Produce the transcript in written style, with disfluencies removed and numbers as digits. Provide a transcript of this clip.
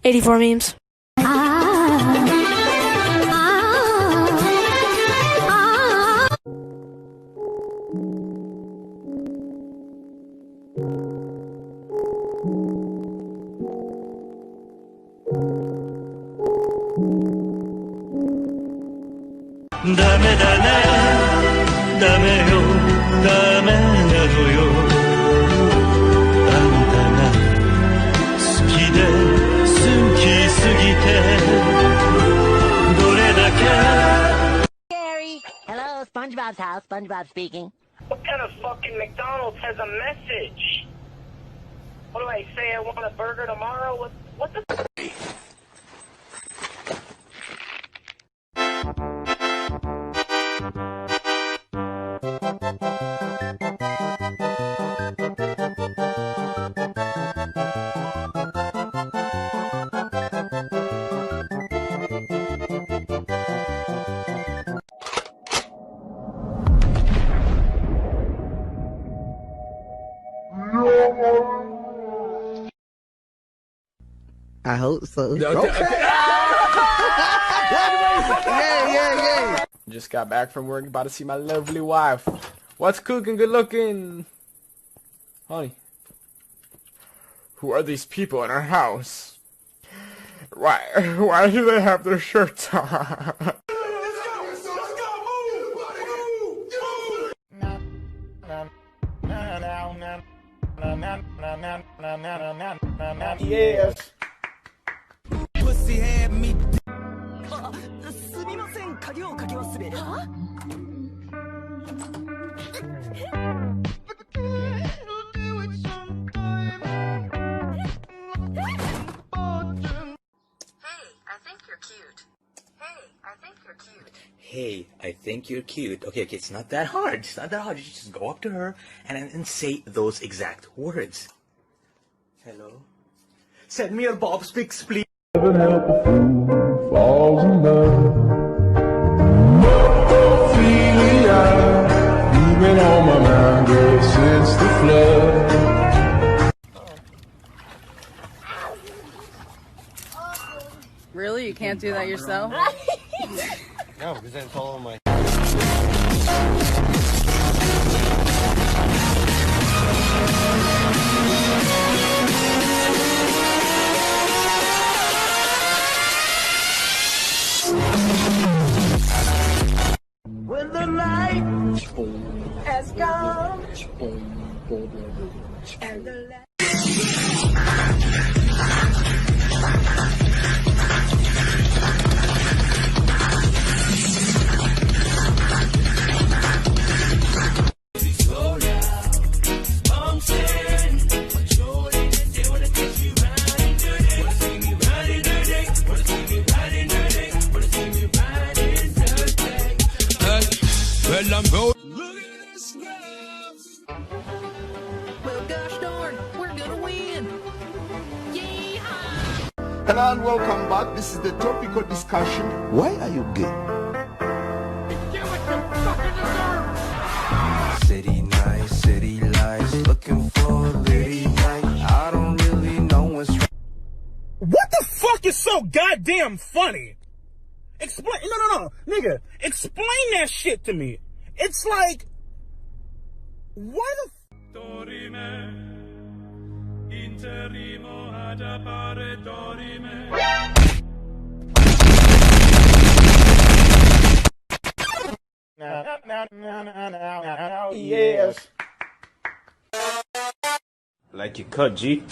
84 memes. Dame, dame, dame yo, dameなどよ。あんたが好きで好きすぎてどれだけ Gary, hello, SpongeBob's house. SpongeBob speaking. What kind of fucking McDonald's has a message? What do I say? I want a burger tomorrow? What the? I hope so. Okay. Yeah. Just got back from work, about to see my lovely wife. What's cooking? Good looking. Honey. Who are these people in our house? Why do they have their shirts on? Yes. Pussy had me. すみません、鍵をかけ忘れ。は？ Hey, I think you're cute. Okay, it's not that hard. It's not that hard. You just go up to her and say those exact words. Hello? Send me your Bob's pics, please. Heaven help a fool falls in love. Ophelia, you've been on my mind, girl, since the flood. Really? You can't do that yourself? No, because then it's all over my... When the night has come and the light. Look at this girl. Well, gosh darn, we're gonna win. Yeehaw! Hello and welcome back. This is the topical discussion. Why are you gay? City nights, city lights, looking for a lady night. I don't really know what's right. What the fuck is so goddamn funny? Explain. No, nigga. Explain that shit to me. It's like, why the Yes. Like you cut, G.